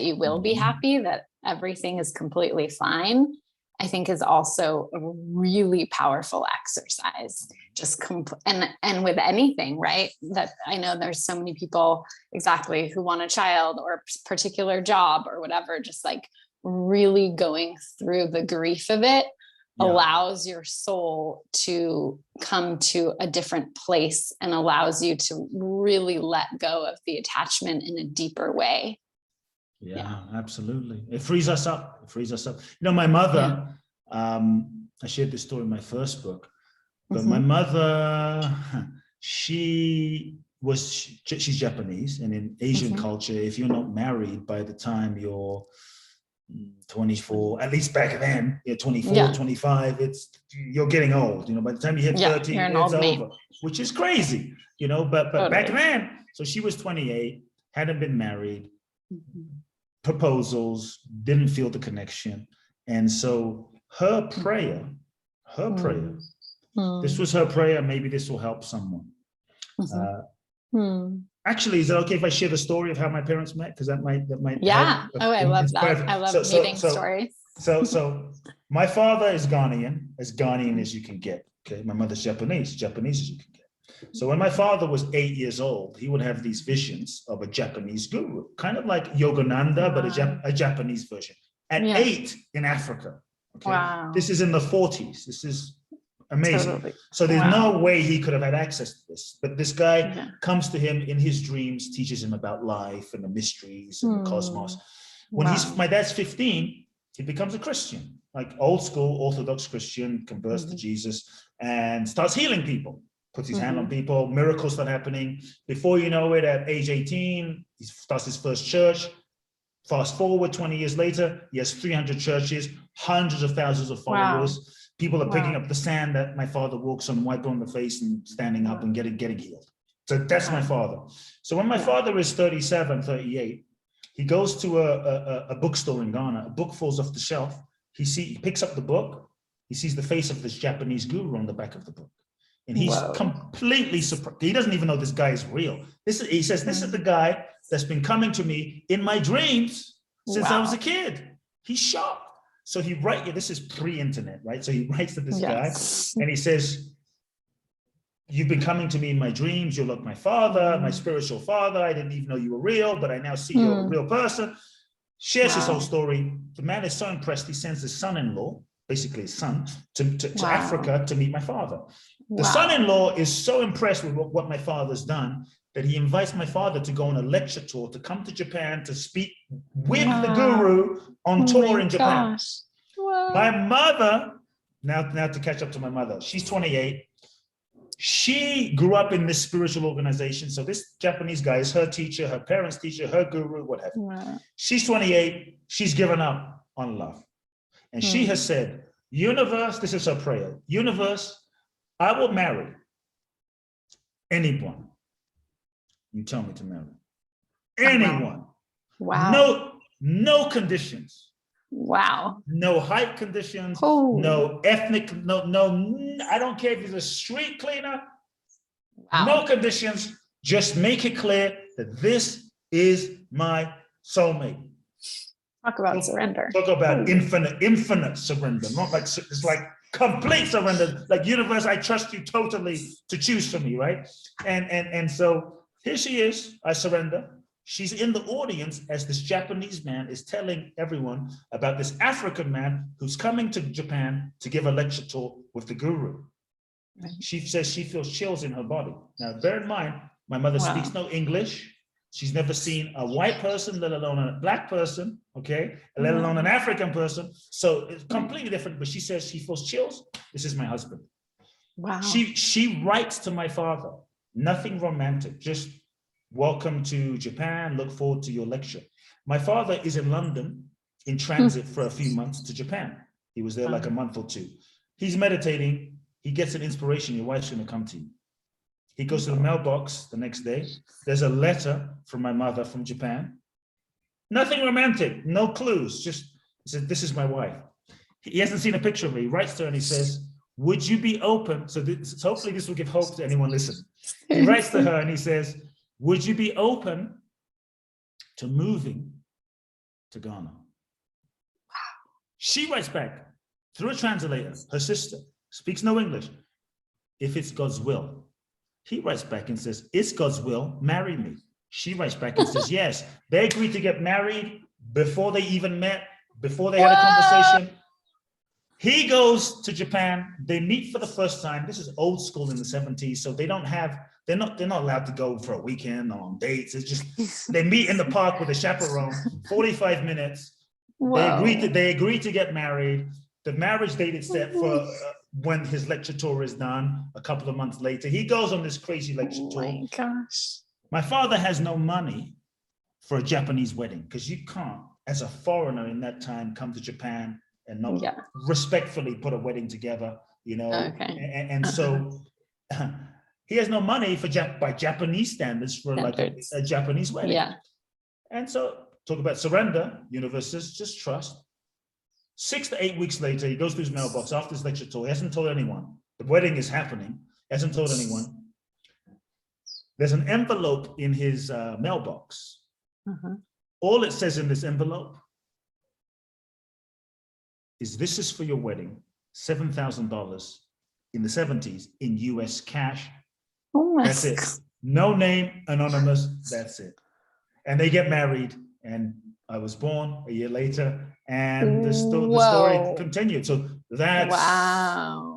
you will be happy, that everything is completely fine, I think is also a really powerful exercise. And with anything, right? That I know there's so many people who want a child or a particular job or whatever, just like really going through the grief of it allows your soul to come to a different place and allows you to really let go of the attachment in a deeper way. Yeah, absolutely. It frees us up. You know, my mother, I shared this story in my first book, but my mother, she she's Japanese, and in Asian culture, if you're not married by the time you're 24, at least back then, you're 24, 25, you're getting old, by the time you hit 30, it's over, which is crazy, but back then, so she was 28, hadn't been married, proposals, didn't feel the connection. And so her prayer, this was her prayer, maybe this will help someone. Actually, is it okay if I share the story of how my parents met? Because that might yeah. help. I love that. I love meeting stories. So my father is Ghanaian, as Ghanaian as you can get. Okay, my mother's Japanese as you can get. So when my father was 8 years old, he would have these visions of a Japanese guru, kind of like Yogananda, but a Japanese version. At 8 in Africa. Okay, this is in the 40s. This is amazing. Totally. So there's no way he could have had access to this. But this guy comes to him in his dreams, teaches him about life and the mysteries and the cosmos. When my dad's 15, he becomes a Christian, like old school Orthodox Christian, converts to Jesus and starts healing people, puts his hand on people, miracles start happening. Before you know it, at age 18, he starts his first church. Fast forward 20 years later, he has 300 churches, hundreds of thousands of followers. People are picking up the sand that my father walks on, wiping on the face and standing up and getting healed. So that's my father. So when my father is 37, 38, he goes to a bookstore in Ghana. A book falls off the shelf. He picks up the book. He sees the face of this Japanese guru on the back of the book. And he's completely surprised. He doesn't even know this guy is real. He says, this is the guy that's been coming to me in my dreams since I was a kid. He's shocked. So he writes, this is pre-internet, right? So he writes to this guy and he says, you've been coming to me in my dreams. You're like my father, my spiritual father. I didn't even know you were real, but I now see you're a real person. Shares his whole story. The man is so impressed, he sends his son-in-law, basically his son, to Africa to meet my father. The son-in-law is so impressed with what my father's done that he invites my father to go on a lecture tour, to come to Japan to speak with the guru on tour in Japan. My mother, now to catch up to my mother, she's 28. She grew up in this spiritual organization. So this Japanese guy is her teacher, her parents' teacher, her guru, whatever. She's 28. She's given up on love. And she has said, universe, this is her prayer, universe, I will marry anyone you tell me to marry. Anyone. No conditions. No height conditions, no ethnic, no, I don't care if he's a street cleaner. No conditions. Just make it clear that this is my soulmate. Talk about surrender. Talk about infinite surrender. Not like, it's like complete surrender. Like, universe, I trust you totally to choose for me, right? And so here she is, I surrender. She's in the audience as this Japanese man is telling everyone about this African man who's coming to Japan to give a lecture tour with the guru. She says she feels chills in her body. Now, bear in mind, my mother speaks no English. She's never seen a white person, let alone a black person, okay? Let alone an African person. So it's completely different, but she says she feels chills. This is my husband. She writes to my father, nothing romantic, just welcome to Japan, look forward to your lecture. My father is in London in transit for a few months to Japan. He was there like a month or two. He's meditating, he gets an inspiration, your wife's gonna come to you. He goes to the mailbox the next day. There's a letter from my mother from Japan. Nothing romantic, no clues, just, he said, this is my wife. He hasn't seen a picture of her. He writes to her and he says, would you be open? So hopefully this will give hope to anyone listening. He writes to her and he says, would you be open to moving to Ghana? She writes back through a translator, her sister, speaks no English. If it's God's will. He writes back and says, it's God's will, marry me. She writes back and says, yes. They agreed to get married before they even met, before they had a conversation. He goes to Japan, they meet for the first time. This is old school in the 70s, so they don't have, they're not allowed to go for a weekend or on dates. It's just, they meet in the park with a chaperone, 45 minutes. They agreed to get married. The marriage date is set for when his lecture tour is done, a couple of months later, he goes on this crazy lecture Oh tour. my gosh. My father has no money for a Japanese wedding because you can't, as a foreigner in that time, come to Japan and not respectfully put a wedding together, you know. Okay. And so he has no money for by Japanese standards for like a Japanese wedding. Yeah. And so talk about surrender, universe says, just trust. 6 to 8 weeks later, he goes to his mailbox after his lecture tour. He hasn't told anyone. The wedding is happening. He hasn't told anyone. There's an envelope in his mailbox. All it says in this envelope is, this is for your wedding, $7,000 in the 70s in US cash. Oh my That's it. No name, anonymous, that's it. And they get married, and I was born a year later, and the story continued. So that's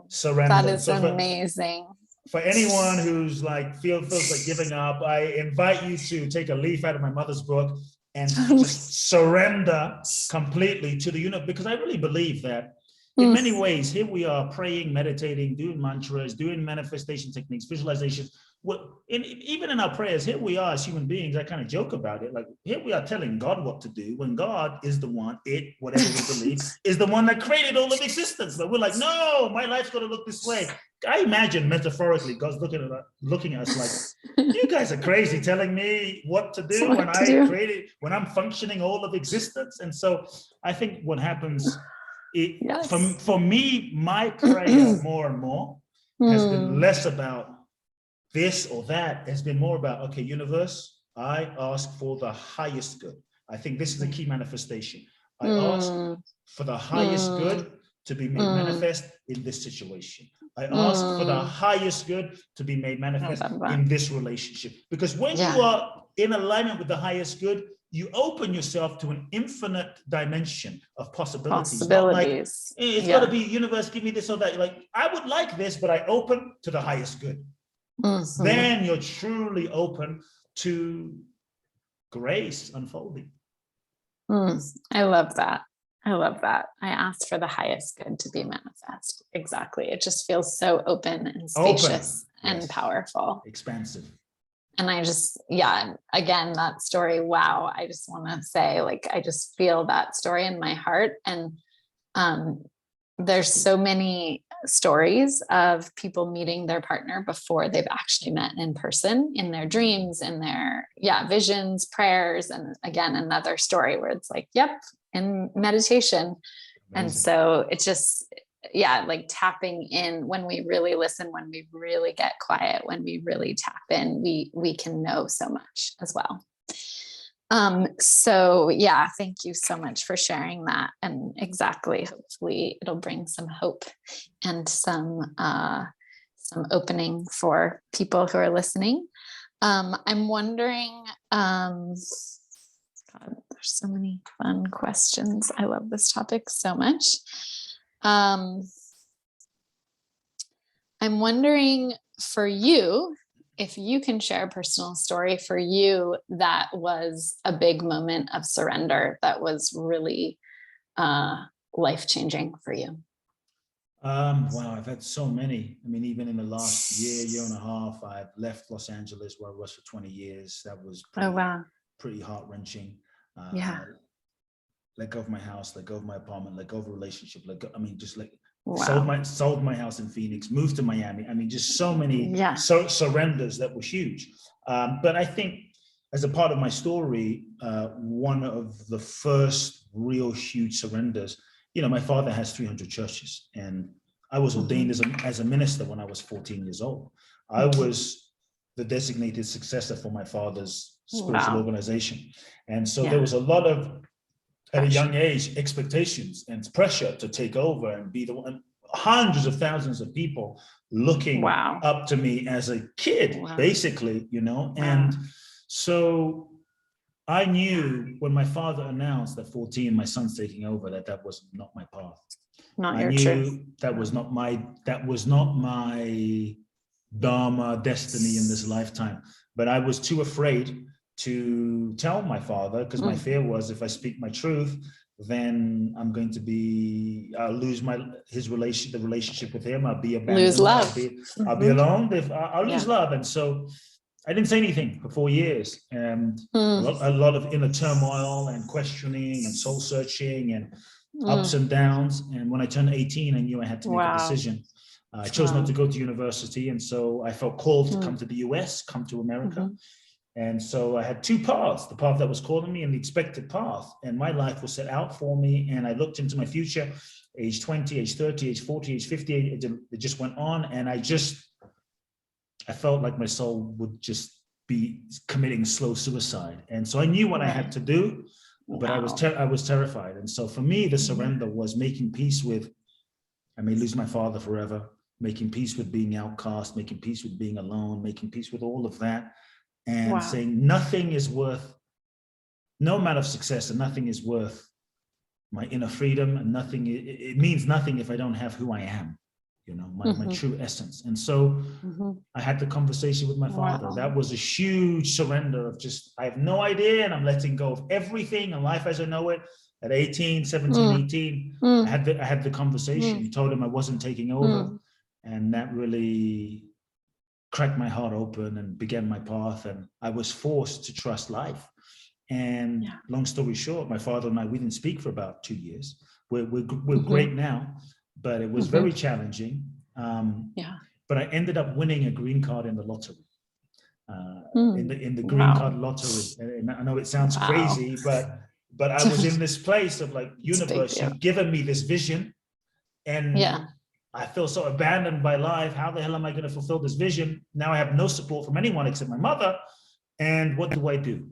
surrender. That is amazing. For anyone who's like feels like giving up, I invite you to take a leaf out of my mother's book and just surrender completely to the universe, because I really believe that in many ways, here we are praying, meditating, doing mantras, doing manifestation techniques, visualizations. Even in our prayers, here we are as human beings. I kind of joke about it. Like, here we are telling God what to do when God is the one, whatever we believe, is the one that created all of existence. But we're like, no, my life's going to look this way. I imagine metaphorically, God's looking at us like, you guys are crazy telling me what to do when I'm functioning all of existence. And so I think what happens, for me, my prayer more and more has been less about this or that. Has been more about, okay, universe, I ask for the highest good. I think this is a key manifestation. I ask for the highest good to be made manifest in this situation. I ask for the highest good to be made manifest in this relationship. Because when you are in alignment with the highest good, you open yourself to an infinite dimension of possibilities. Not like, it's got to be universe, give me this or that. Like, I would like this, but I open to the highest good. Then you're truly open to grace unfolding. I love that. I love that. I asked for the highest good to be manifest. Exactly. It just feels so open and spacious and powerful. Expansive. And I just, again, that story, wow. I just want to say, like, I just feel that story in my heart. And there's so many stories of people meeting their partner before they've actually met in person, in their dreams, in their visions, prayers. And again, another story where it's like, in meditation. Amazing. And so it's just, like tapping in. When we really listen, when we really get quiet, when we really tap in, we can know so much as well. So thank you so much for sharing that. And exactly, hopefully it'll bring some hope and some opening for people who are listening. I'm wondering, God, there's so many fun questions. I love this topic so much. I'm wondering for you, if you can share a personal story for you that was a big moment of surrender that was really life-changing for you. Wow, I've had so many. I mean, even in the last year and a half, I've left Los Angeles, where I was for 20 years. That was pretty heart-wrenching. Let go of my house, let go of my apartment, let go of a relationship, sold my house in Phoenix, moved to Miami. I mean, just so many surrenders that were huge. But I think as a part of my story, one of the first real huge surrenders, my father has 300 churches, and I was ordained as a minister when I was 14 years old. I was the designated successor for my father's spiritual organization. And so there was a lot of, at a young age, expectations and pressure to take over and be the one. Hundreds of thousands of people looking up to me as a kid, basically, And so I knew when my father announced at 14, my son's taking over, that was not my path. I knew that was not my dharma, destiny in this lifetime. But I was too afraid to tell my father, because my fear was if I speak my truth, then I'm going to be, I'll lose the relationship with him. I'll be abandoned. Lose love. I'll be alone. I'll lose love. And so I didn't say anything for 4 years, and a lot of inner turmoil and questioning and soul searching and ups and downs. And when I turned 18, I knew I had to make a decision. I chose not to go to university, and so I felt called to come to the US, come to America. And so I had two paths, the path that was calling me and the expected path. And my life was set out for me. And I looked into my future, age 20, age 30, age 40, age 50, it just went on. And I felt like my soul would just be committing slow suicide. And so I knew what I had to do, but I was terrified. And so for me, the surrender was making peace with, I may lose my father forever, making peace with being outcast, making peace with being alone, making peace with all of that. And saying nothing is worth, no amount of success and nothing is worth my inner freedom, and nothing, it means nothing if I don't have who I am, you know, my true essence. And so I had the conversation with my father. That was a huge surrender of just, I have no idea, and I'm letting go of everything and life as I know it. At 18, 17, 18, I had the conversation, told him I wasn't taking over. And that really cracked my heart open and began my path. And I was forced to trust life. And long story short, my father and I, we didn't speak for about 2 years. We're great now, but it was very challenging. But I ended up winning a green card in the lottery. In the green card lottery. And I know it sounds crazy, but I was in this place of like, universe, you've given me this vision, and I feel so abandoned by life. How the hell am I going to fulfill this vision? Now I have no support from anyone except my mother. And what do I do?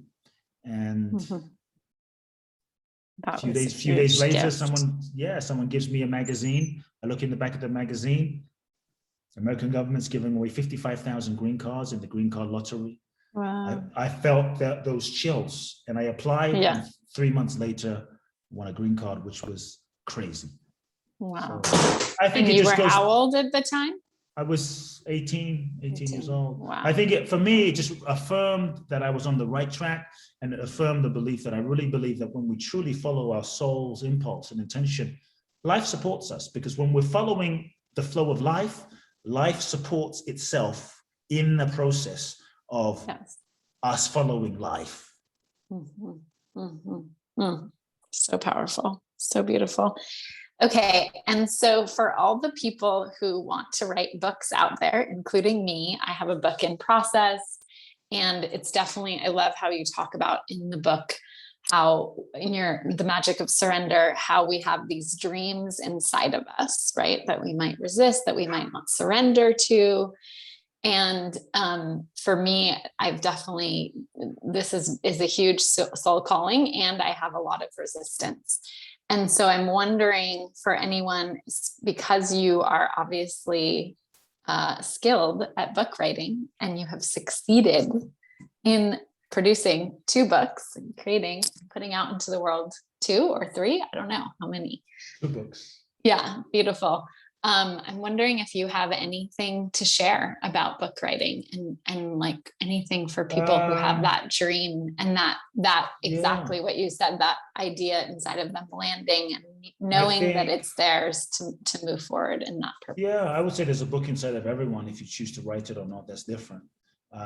And a few days later, someone gives me a magazine. I look in the back of the magazine. The American government's giving away 55,000 green cards in the green card lottery. I felt those chills, and I applied. And 3 months later, won a green card, which was crazy. Wow. So I think you were how old at the time? I was 18 years old. Wow. I think for me, it just affirmed that I was on the right track, and it affirmed the belief that I really believe that when we truly follow our soul's impulse and intention, life supports us, because when we're following the flow of life, life supports itself in the process of us following life. So powerful, so beautiful. Okay, and so for all the people who want to write books out there, including me, I have a book in process, and it's definitely, I love how you talk about in the book, how in the magic of surrender, how we have these dreams inside of us, right? That we might resist, that we might not surrender to. And for me, I've definitely, this is a huge soul calling, and I have a lot of resistance. And so I'm wondering for anyone, because you are obviously skilled at book writing, and you have succeeded in producing 2 books and putting out into the world 2 or 3, I don't know how many. 2 books. Yeah, beautiful. I'm wondering if you have anything to share about book writing, and like anything for people who have that dream, and that exactly what you said, that idea inside of them landing and knowing that it's theirs to move forward in that purpose. Yeah, I would say there's a book inside of everyone. If you choose to write it or not, that's different.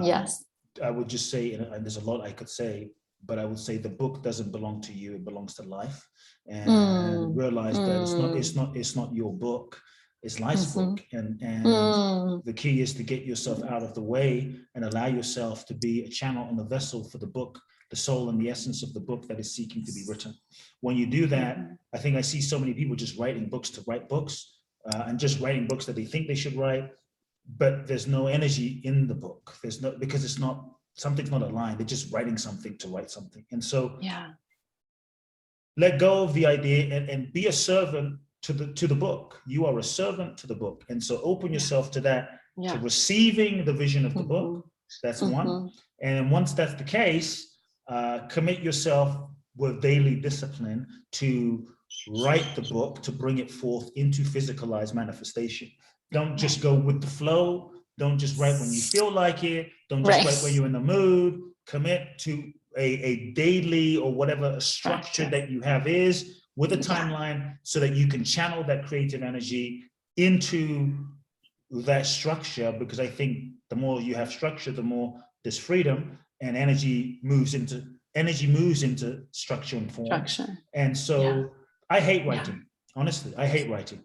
Yes. I would just say, and there's a lot I could say, but I would say the book doesn't belong to you, it belongs to life. And realize that it's not your book. It's life's book, and the key is to get yourself out of the way and allow yourself to be a channel and a vessel for the book, the soul and the essence of the book that is seeking to be written. When you do that, I think I see so many people just writing books to write books, and just writing books that they think they should write, but there's no energy in the book. There's no, because something's not aligned. They're just writing something to write something. And so let go of the idea and be a servant to the book. You are a servant to the book. And so open yourself to that, to receiving the vision of the book. That's one. And once that's the case, commit yourself with daily discipline to write the book, to bring it forth into physicalized manifestation. Don't just go with the flow. Don't just write when you feel like it. Don't just write when you're in the mood. commit to a daily or whatever structure that you have is with a timeline so that you can channel that creative energy into that structure, because I think the more you have structure, the more there's freedom, and energy moves into structure and form. And so I hate writing. Honestly, I hate writing.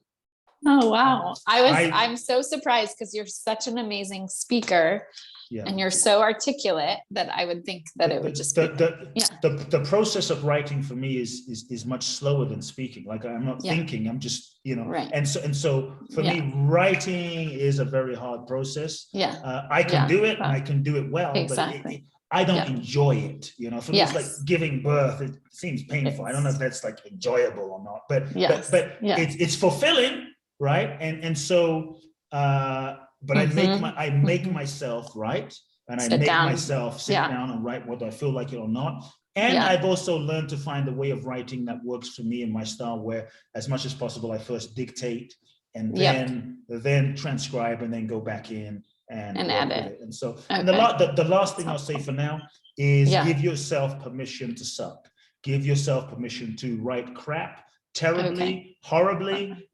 Oh, wow. I'm so surprised because you're such an amazing speaker. And you're so articulate that I would think that it would just be the process of writing for me is much slower than speaking. Like I'm not thinking, I'm just, and so for me, writing is a very hard process. I can do it and I can do it well, but I don't enjoy it. For me, it's like giving birth. It seems painful. I don't know if that's like enjoyable or not, but it's fulfilling, right? And so but I make myself write, and I make myself sit down and write whether I feel like it or not. And I've also learned to find a way of writing that works for me and my style, where as much as possible I first dictate and then transcribe and then go back in and edit. And so and the last thing I'll say for now is give yourself permission to suck. Give yourself permission to write crap terribly, horribly.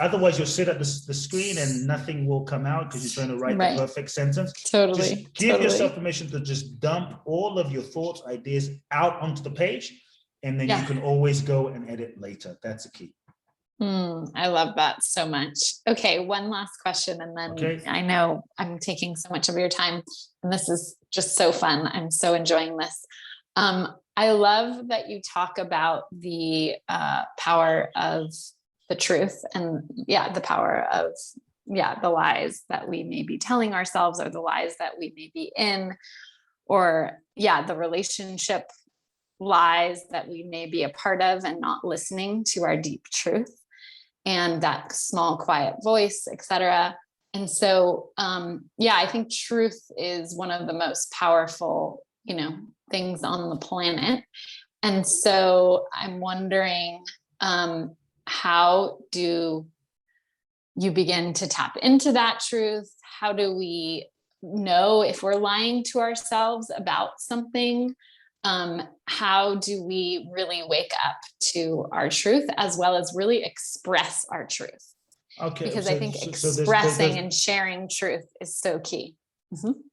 Otherwise, you'll sit at the screen and nothing will come out because you're trying to write the perfect sentence. Just give yourself permission to just dump all of your thoughts, ideas out onto the page, and then you can always go and edit later. That's the key. I love that so much. Okay, one last question, and then I know I'm taking so much of your time, and this is just so fun. I'm so enjoying this. I love that you talk about the power of the truth and the power of the lies that we may be telling ourselves, or the lies that we may be in, or the relationship lies that we may be a part of and not listening to our deep truth and that small quiet voice, etc. And so I think truth is one of the most powerful things on the planet. And so I'm wondering, how do you begin to tap into that truth? How do we know if we're lying to ourselves about something? How do we really wake up to our truth, as well as really express our truth? Because I think expressing and sharing truth is so key.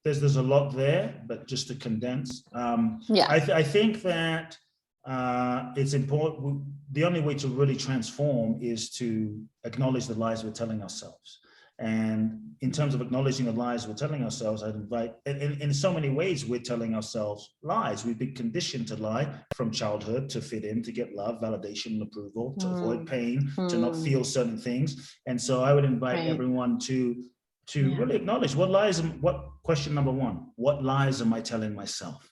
There's a lot there, but just to condense, I think that it's important. The only way to really transform is to acknowledge the lies we're telling ourselves. And in terms of acknowledging the lies we're telling ourselves, I'd invite, in so many ways, we're telling ourselves lies. We've been conditioned to lie from childhood, to fit in, to get love, validation, and approval, to avoid pain, to not feel certain things. And so I would invite everyone to really acknowledge question number one, what lies am I telling myself?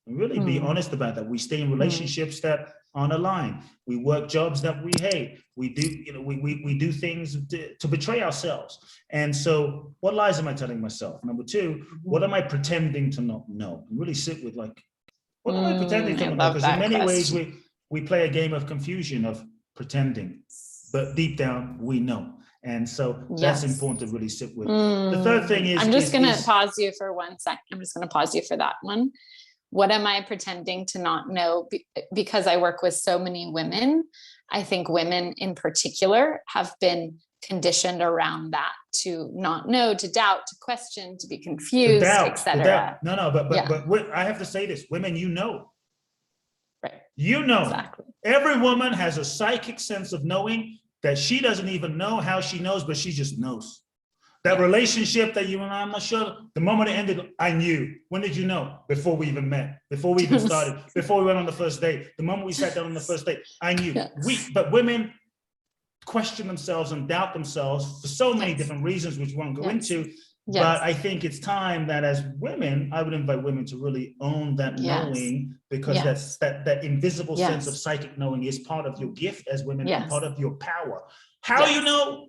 And really be honest about that. We stay in relationships that aren't aligned. We work jobs that we hate. We do, we do things to betray ourselves. And so what lies am I telling myself? Number two, what am I pretending to not know? And really sit with what am I pretending to not know? Because in many ways we play a game of confusion of pretending, but deep down we know. And so that's important to really sit with. The third thing is, I'm just going to pause you for 1 second. I'm just going to pause you for that one. What am I pretending to not know? Because I work with so many women. I think women in particular have been conditioned around that, to not know, to doubt, to question, to be confused, etc. But I have to say this, women, right? Exactly. Every woman has a psychic sense of knowing that she doesn't even know how she knows, but she just knows. That relationship that you and I'm not sure, the moment it ended, I knew. When did you know? Before we even met, before we even started, before we went on the first date, the moment we sat down on the first date, I knew. But women question themselves and doubt themselves for so many different reasons, which we won't go into. But I think it's time that as women, I would invite women to really own that knowing, because that's that invisible sense of psychic knowing is part of your gift as women, and part of your power. How you know?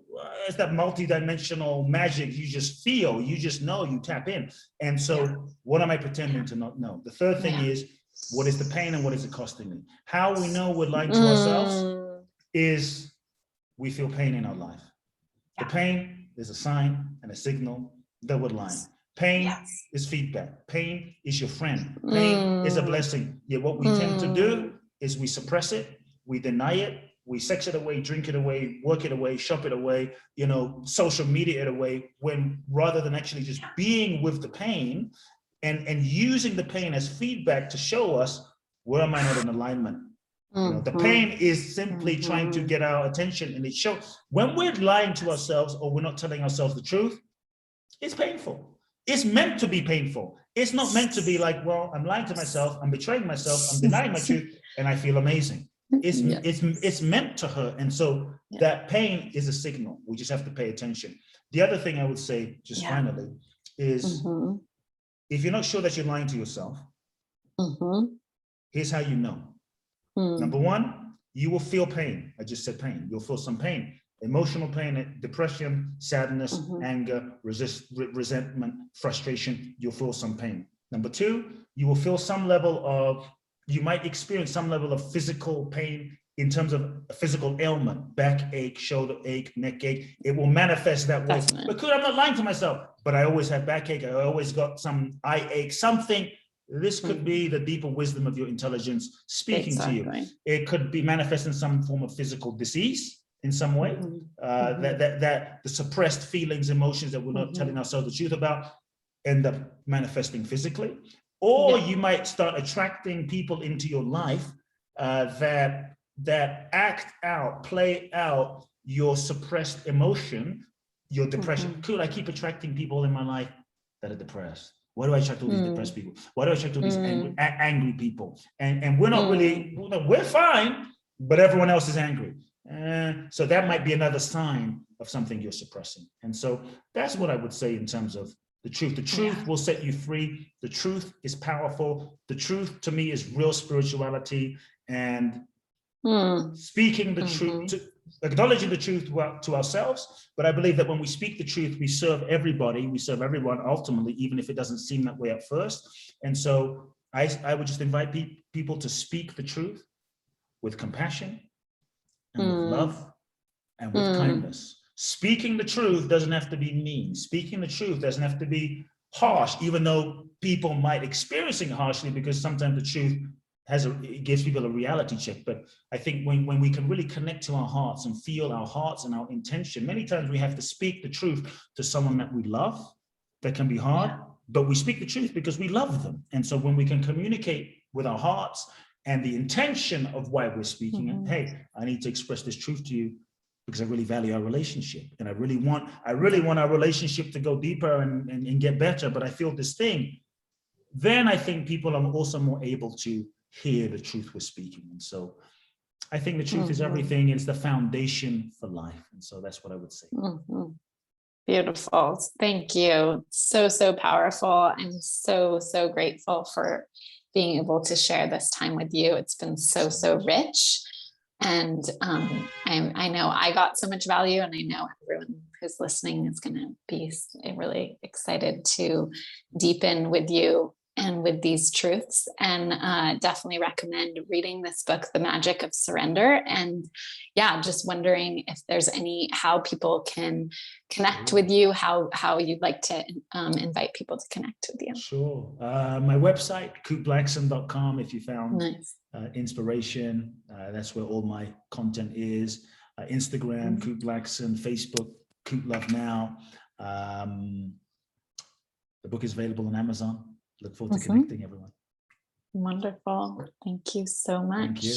It's that multi-dimensional magic. You just feel, you just know, you tap in. And so what am I pretending to not know? The third thing is, what is the pain and what is it costing me? How we know we're lying to ourselves is we feel pain in our life. The pain is a sign and a signal that we're lying. Pain Yes. is feedback. Pain is your friend. Pain is a blessing. Yet what we tend to do is we suppress it, we deny it, we sex it away, drink it away, work it away, shop it away, you know, social media it away, when rather than actually just being with the pain and using the pain as feedback to show us where am I not in alignment. You know, the pain is simply trying to get our attention, and it shows when we're lying to ourselves or we're not telling ourselves the truth, it's painful. It's meant to be painful. It's not meant to be like, well, I'm lying to myself, I'm betraying myself, I'm denying my truth, and I feel amazing. It's meant to hurt. And so that pain is a signal. We just have to pay attention. The other thing I would say, just finally, is if you're not sure that you're lying to yourself, here's how you know. Number one, you will feel pain. I just said pain. You'll feel some pain. Emotional pain, depression, sadness, anger, resentment, frustration. You'll feel some pain. Number two, you will feel some level of, you might experience some level of physical pain in terms of a physical ailment, backache, shoulder ache, neck ache. It will manifest that way. But I'm not lying to myself, but I always have backache. I always got some eye ache, something. This could be the deeper wisdom of your intelligence speaking to you. It could be manifest in some form of physical disease in some way, that the suppressed feelings, emotions that we're not telling ourselves the truth about end up manifesting physically. Or you might start attracting people into your life that act out, play out your suppressed emotion, your depression. Cool, I keep attracting people in my life that are depressed. Why do I attract all these depressed people? Why do I attract all these angry people? And we're not really, we're fine, but everyone else is angry. So that might be another sign of something you're suppressing. And so that's what I would say in terms of the truth. The truth will set you free. The truth is powerful. The truth to me is real spirituality, and speaking the truth, acknowledging the truth to ourselves. But I believe that when we speak the truth, we serve everybody, we serve everyone ultimately, even if it doesn't seem that way at first. And so I would just invite people to speak the truth with compassion and with love and with kindness. Speaking the truth doesn't have to be mean. Speaking the truth doesn't have to be harsh, even though people might experience it harshly, because sometimes the truth it gives people a reality check. But I think when we can really connect to our hearts and feel our hearts and our intention, many times we have to speak the truth to someone that we love. That can be hard, but we speak the truth because we love them. And so when we can communicate with our hearts and the intention of why we're speaking, and hey, I need to express this truth to you because I really value our relationship, and I really want our relationship to go deeper and get better, but I feel this thing, then I think people are also more able to hear the truth we're speaking. And so I think the truth is everything. It's the foundation for life. And so that's what I would say. Beautiful. Thank you. So powerful. I'm so grateful for being able to share this time with you. It's been so rich. And I know I got so much value, and I know everyone who's listening is going to be really excited to deepen with you and with these truths, and definitely recommend reading this book, The Magic of Surrender. And just wondering if there's how people can connect with you, how you'd like to invite people to connect with you. Sure. My website, kuteblackson.com, if you found inspiration, that's where all my content is. Instagram, Kute Blackson, Facebook, Kute Love Now. The book is available on Amazon. Look forward to connecting, everyone. Wonderful. Thank you so much. Thank you.